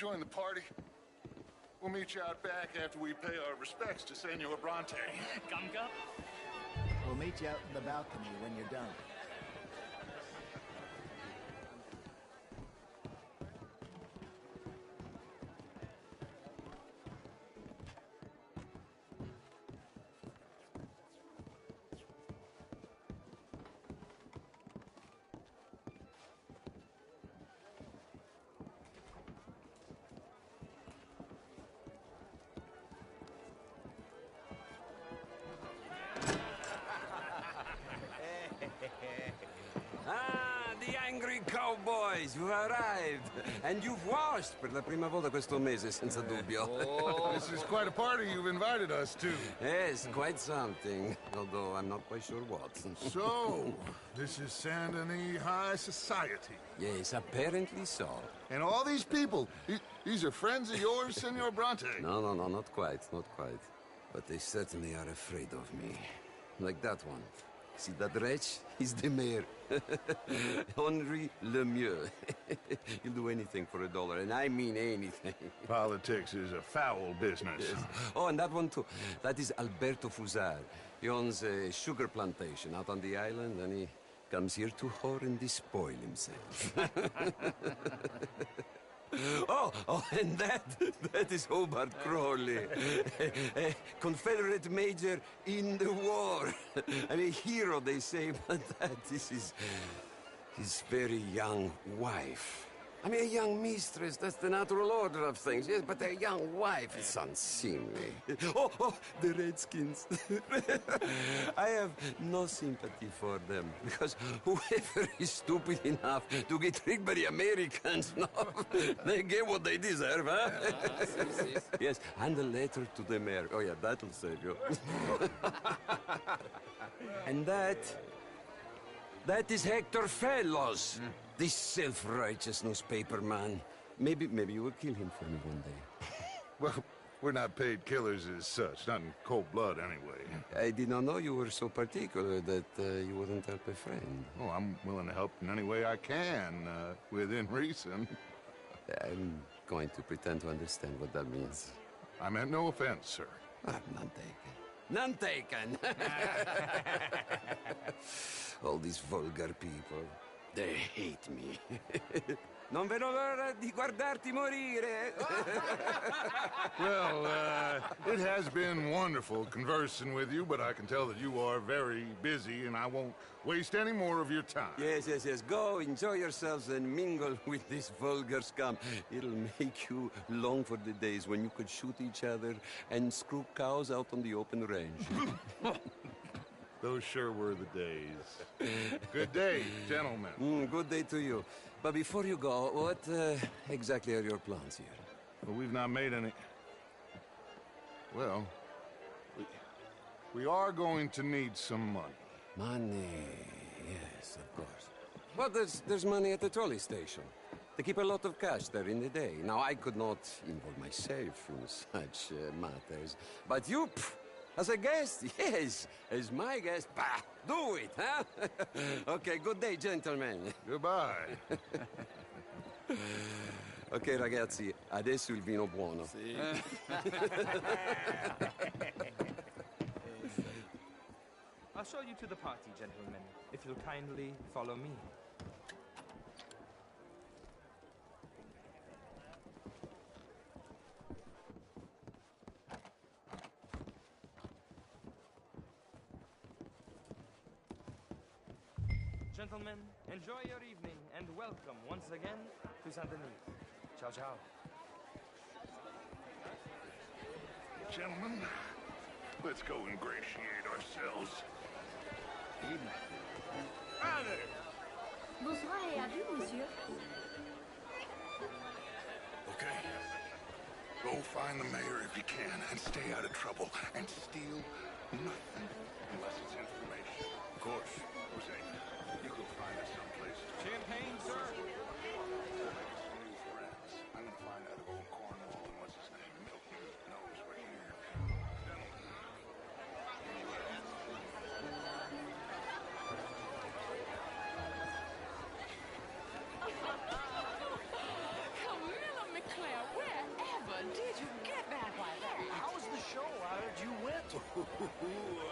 join the party? We'll meet you out back after we pay our respects to Senor Bronte. Gum Cup? We'll meet you out in the balcony when you're done. Ah, the angry cowboys, you've arrived. And you've washed per la prima volta questo mese, senza dubbio. This is quite a party you've invited us to. Yes, quite something. Although I'm not quite sure what. So, this is Saint Denis High Society. Yes, apparently so. And all these people, these are friends of yours, Senor Bronte? No, not quite, not quite. But they certainly are afraid of me. Like that one. See that wretch? He's the mayor. Henri Lemieux. He'll do anything for $1, and I mean anything. Politics is a foul business. Yes. Oh, and that one too. That is Alberto Fusar. He owns a sugar plantation out on the island, and he comes here to whore and despoil himself. Oh, and that is Hobart Crawley, a Confederate major in the war. I mean, a hero, they say, but that is his very young wife. I mean, a young mistress, that's the natural order of things, yes, but a young wife is unseemly. Oh, the Redskins. I have no sympathy for them, because whoever is stupid enough to get tricked by the Americans, no, they get what they deserve, huh? Yes, and a letter to the mayor. Oh, yeah, that'll save you. And that is Hector Fellows. This self-righteous newspaper man. Maybe you will kill him for me one day. Well, we're not paid killers as such, not in cold blood anyway. I did not know you were so particular that you wouldn't help a friend. Oh, I'm willing to help in any way I can, within reason. I'm going to pretend to understand what that means. I meant no offense, sir. None taken. None taken! All these vulgar people. They hate me. Non vedo l'ora di guardarti morire. Well, it has been wonderful conversing with you, but I can tell that you are very busy, and I won't waste any more of your time. Yes. Go, enjoy yourselves, and mingle with this vulgar scum. It'll make you long for the days when you could shoot each other and screw cows out on the open range. Those sure were the days. Good day, gentlemen. Good day to you. But before you go, what exactly are your plans here? Well, we've not made any... Well, we are going to need some money. Money, yes, of course. Well, there's money at the trolley station. They keep a lot of cash there in the day. Now, I could not involve myself in such matters. But you... As a guest? Yes. As my guest? Bah, do it, huh? Okay, good day, gentlemen. Goodbye. Ok, ragazzi, adesso il vino buono. Sì. I'll show you to the party, gentlemen, if you'll kindly follow me. Gentlemen, enjoy your evening and welcome once again to Saint Denis. Ciao, ciao. Gentlemen, let's go ingratiate ourselves. Bonsoir et à vous, monsieur. Okay. Go find the mayor if you can and stay out of trouble and steal nothing unless it's information. Of course, Jose, you go find us someplace. Champagne, sir? New friends. I'm gonna find out if old Cornwall and what's his name, Milton, knows we're here. Camilla McClare, Outrageous.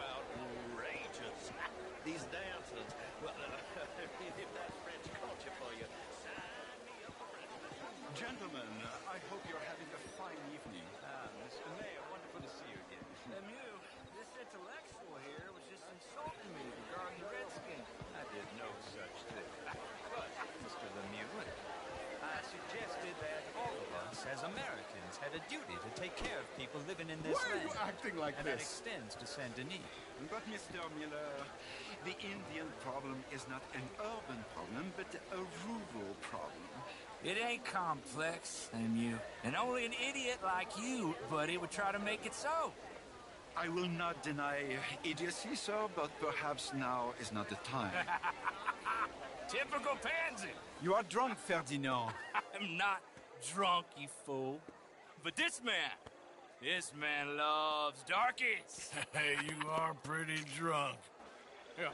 These dancers. Well, if that's French culture for you, sign me up for it. Gentlemen, I hope you're having a fine evening. Mr. Mayor, wonderful to see you again. Lemieux, this intellectual here was just insulting me regarding the Redskins. I did no such thing. But, Mr. Lemieux, I suggested that all of us, as Americans, had a duty to take care of people living in this Why are land. you acting like and that this? extends to Saint Denis. But, Mr. Miller, the Indian problem is not an urban problem, but a rural problem. It ain't complex, Lemieux. And only an idiot like you, buddy, would try to make it so. I will not deny idiocy, sir, but perhaps now is not the time. Typical pansy. You are drunk, Ferdinand. I'm not drunk, you fool. But this man loves darkies. Hey, you are pretty drunk. Yeah,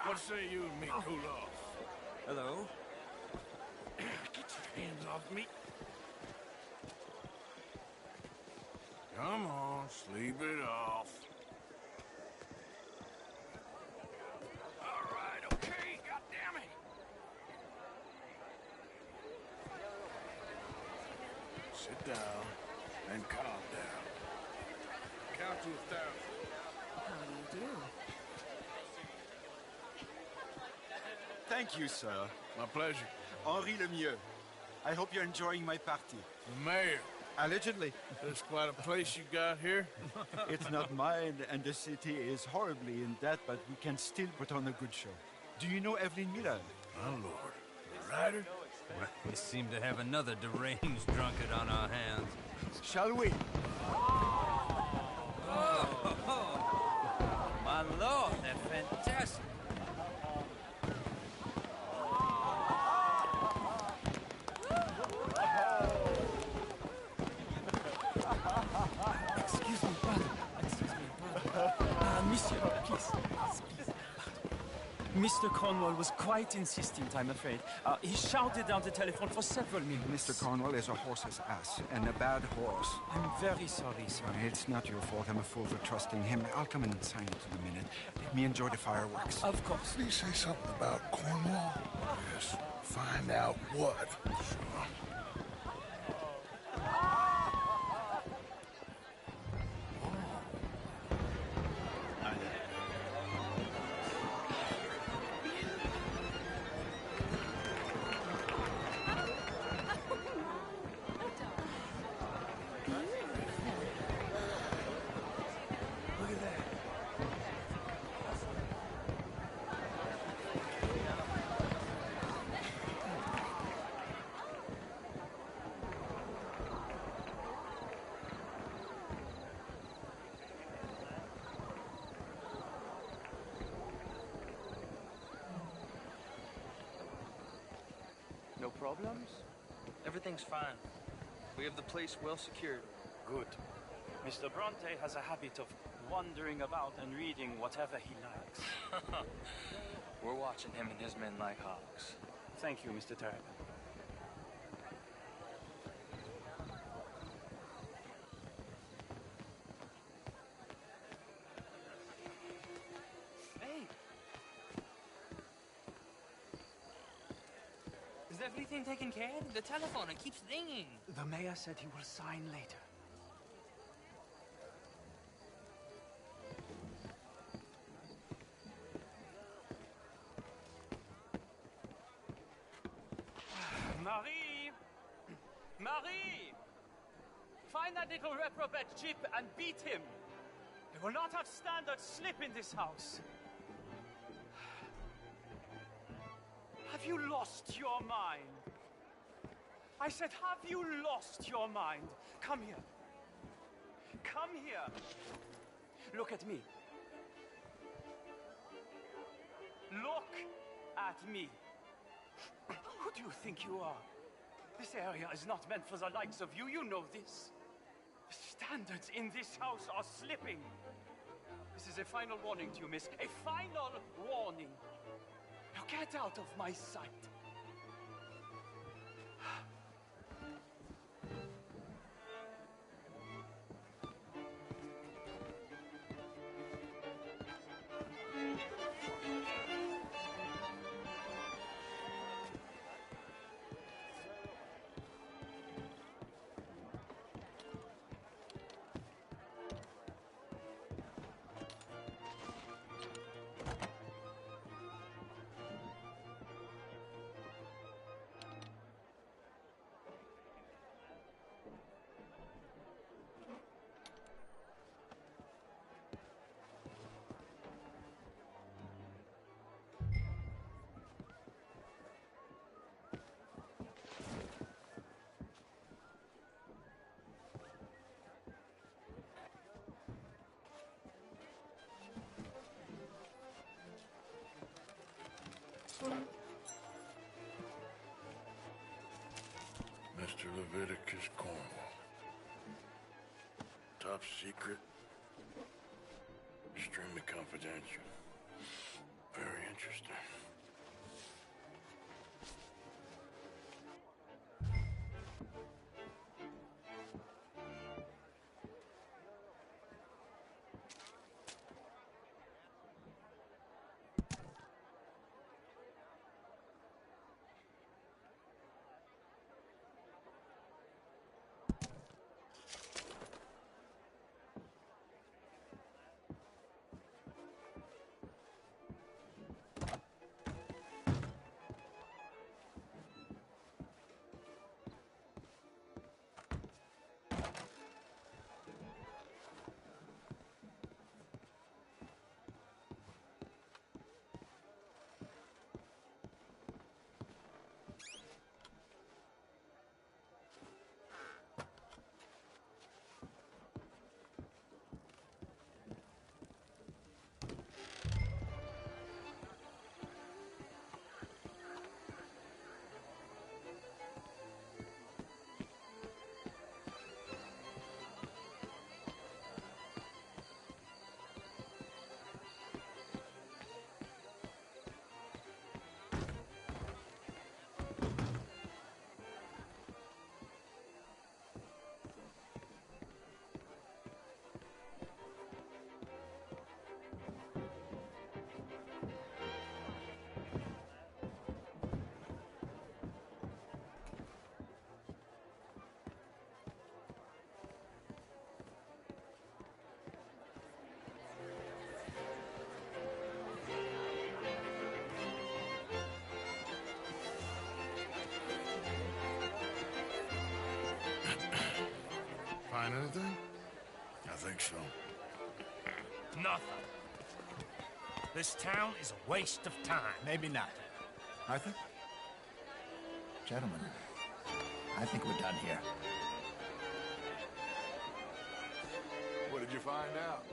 what say you and me cool off? Hello? Get your hands off me. Come on, sleep it off. All right, okay, goddammit. Sit down and calm down. Count to 1,000. How do you do? Thank you, sir. My pleasure. Henri Lemieux. I hope you're enjoying my party. Mayor, Allegedly. that's quite a place you got here. It's not mine, and the city is horribly in debt, but we can still put on a good show. Do you know Evelyn Miller? My lord. The rider? We seem to have another deranged drunkard on our hands. Shall we? My lord, they're fantastic. Excuse me, brother. Monsieur, please. Mr. Cornwall was quite insistent, I'm afraid. He shouted down the telephone for several minutes. Mr. Cornwall is a horse's ass, and a bad horse. I'm very sorry, sir. It's not your fault. I'm a fool for trusting him. I'll come in silent in a minute. Let me enjoy the fireworks. Of course. Please say something about Cornwall. Yes. Find out what. Sure. No problems? Everything's fine. We have the place well secured. Good. Mr. Bronte has a habit of wandering about and reading whatever he likes. We're watching him and his men like hawks. Thank you, Mr. Terrapin. Hey! Is everything taken care of? The telephone, it keeps ringing. The mayor said he will sign later. Marie! Marie! Find that little reprobate Chip and beat him. I will not have standard slip in this house. Have you lost your mind? I said, have you lost your mind? Come here. Come here. Look at me. Look at me. Who do you think you are? This area is not meant for the likes of you. You know this. The standards in this house are slipping. This is a final warning to you, miss. A final warning. Now get out of my sight. Leviticus Cornwall. Top secret. Extremely confidential. Very interesting. Find anything? I think so. Nothing. This town is a waste of time. Maybe not. Arthur? Gentlemen, I think we're done here. What did you find out?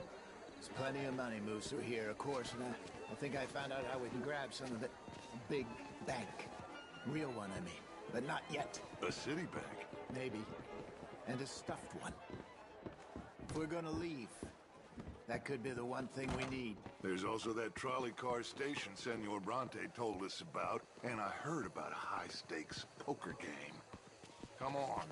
There's plenty of money moves through here, of course, and I think I found out how we can grab some of it. A big bank. Real one, I mean. But not yet. A city bank? Maybe. And a stuffed one. If we're gonna leave, that could be the one thing we need. There's also that trolley car station Senor Bronte told us about, and I heard about a high-stakes poker game. Come on.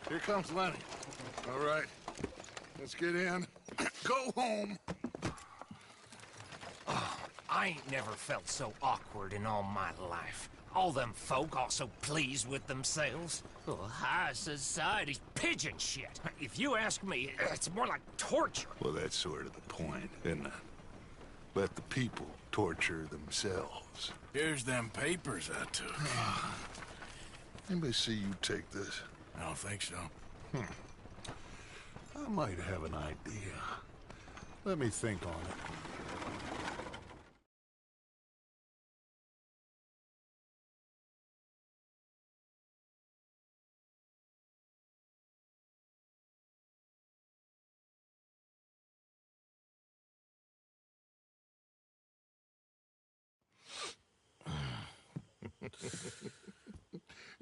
Here comes Lenny. All right, let's get in. Go home. I ain't never felt so awkward in all my life. All them folk all so pleased with themselves. Oh, high society's pigeon shit. If you ask me, it's more like torture. Well, that's sort of the point, isn't it? Let the people torture themselves. Here's them papers I took. Anybody see you take this? I don't think so. I might have an idea. Let me think on it.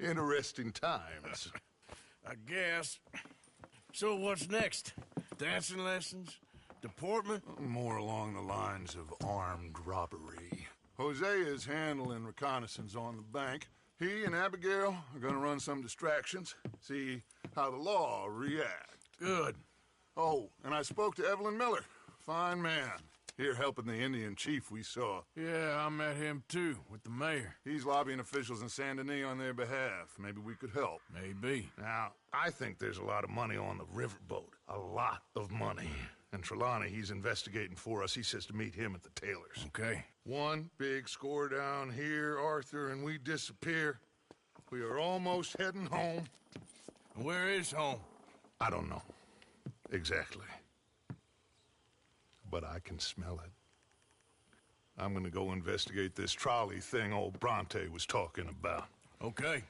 Interesting times. I guess. So what's next? Dancing lessons? Deportment? More along the lines of armed robbery. Hosea is handling reconnaissance on the bank. He and Abigail are gonna run some distractions, see how the law react. Good. Oh, and I spoke to Evelyn Miller. Fine man. Here helping the Indian chief we saw. Yeah, I met him too, with the mayor. He's lobbying officials in Saint Denis on their behalf. Maybe we could help. Maybe. Now, I think there's a lot of money on the riverboat. A lot of money. And Trelawney, he's investigating for us. He says to meet him at the Taylor's. Okay. One big score down here, Arthur, and we disappear. We are almost heading home. Where is home? I don't know. Exactly. But I can smell it. I'm gonna go investigate this trolley thing old Bronte was talking about. Okay.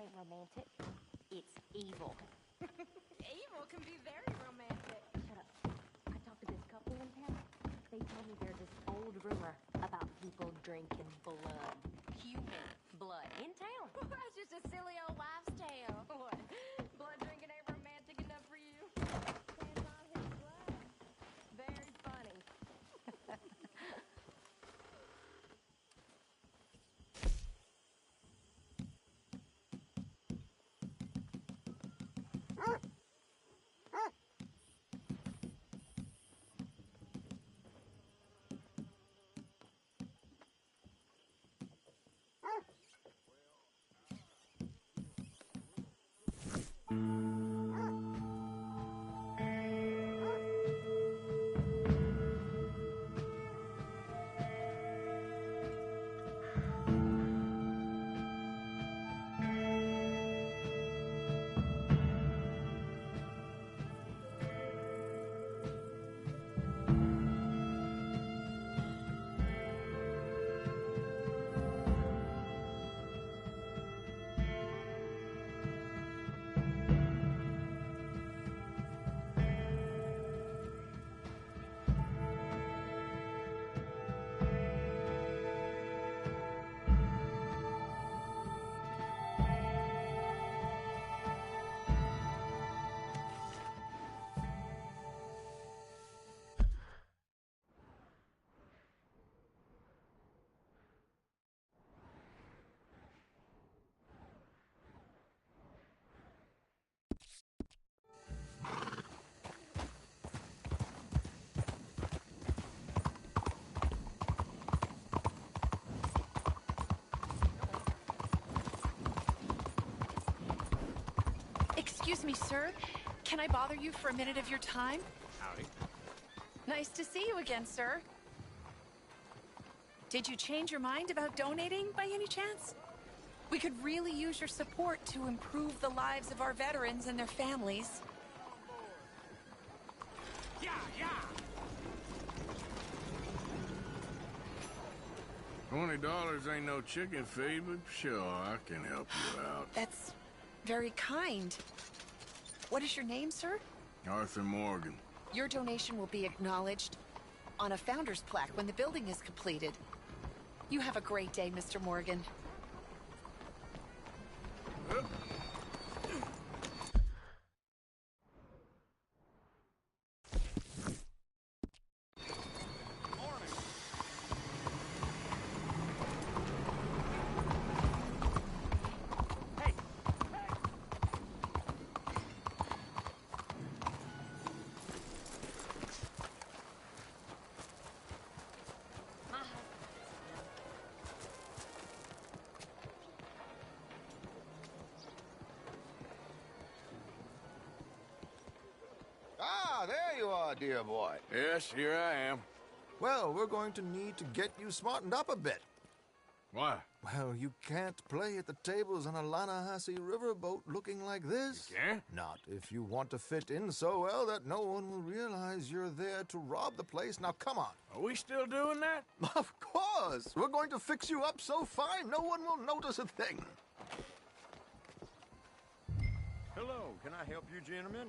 ain't romantic. It's evil. Evil can be very romantic. Shut up. I talked to this couple in town. They told me there's this old rumor about people drinking blood. Human blood. In town. That's just a silly old wives' tale. What? Blood drinking ain't romantic enough for you? Stand on his blood. Very funny. Excuse me, sir. Can I bother you for a minute of your time? Howdy. Nice to see you again, sir. Did you change your mind about donating by any chance? We could really use your support to improve the lives of our veterans and their families. Yeah, yeah. $20 ain't no chicken feed, but sure, I can help you out. That's very kind. What is your name, sir? Arthur Morgan. Your donation will be acknowledged on a founder's plaque when the building is completed. You have a great day, Mr. Morgan. Ah, there you are, dear boy. Yes, here I am. Well, we're going to need to get you smartened up a bit. Why? Well, you can't play at the tables on a Lannahechee riverboat looking like this. You can't? Not if you want to fit in so well that no one will realize you're there to rob the place. Now, come on. Are we still doing that? Of course. We're going to fix you up so fine no one will notice a thing. Hello, can I help you, gentlemen?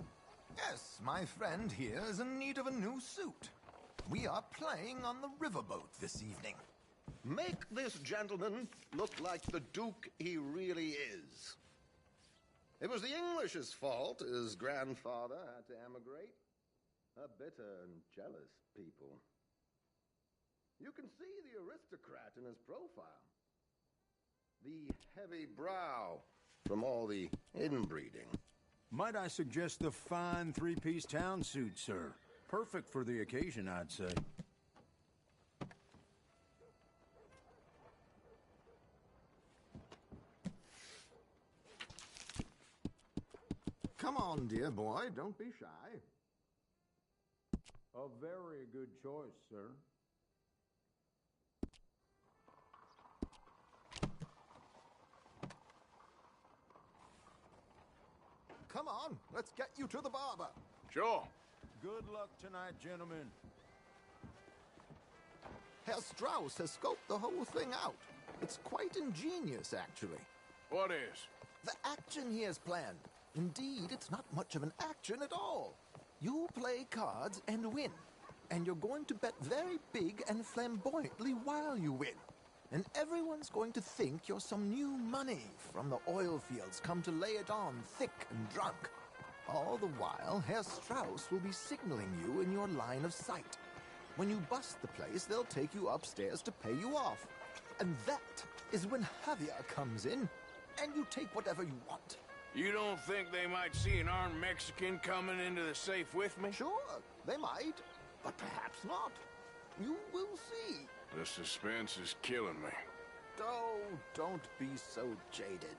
Yes, my friend here is in need of a new suit. We are playing on the riverboat this evening. Make this gentleman look like the Duke he really is. It was the English's fault his grandfather had to emigrate. A bitter and jealous people. You can see the aristocrat in his profile. The heavy brow from all the inbreeding. Might I suggest the fine three-piece town suit, sir? Perfect for the occasion, I'd say. Come on, dear boy, don't be shy. A very good choice, sir. Come on, let's get you to the barber. Sure. Good luck tonight, gentlemen. Herr Strauss has scoped the whole thing out. It's quite ingenious, actually. What is? The action he has planned. Indeed, it's not much of an action at all. You play cards and win. And you're going to bet very big and flamboyantly while you win. And everyone's going to think you're some new money from the oil fields come to lay it on thick and drunk. All the while, Herr Strauss will be signaling you in your line of sight. When you bust the place, they'll take you upstairs to pay you off. And that is when Javier comes in, and you take whatever you want. You don't think they might see an armed Mexican coming into the safe with me? Sure, they might, but perhaps not. You will see. The suspense is killing me. Oh, don't be so jaded.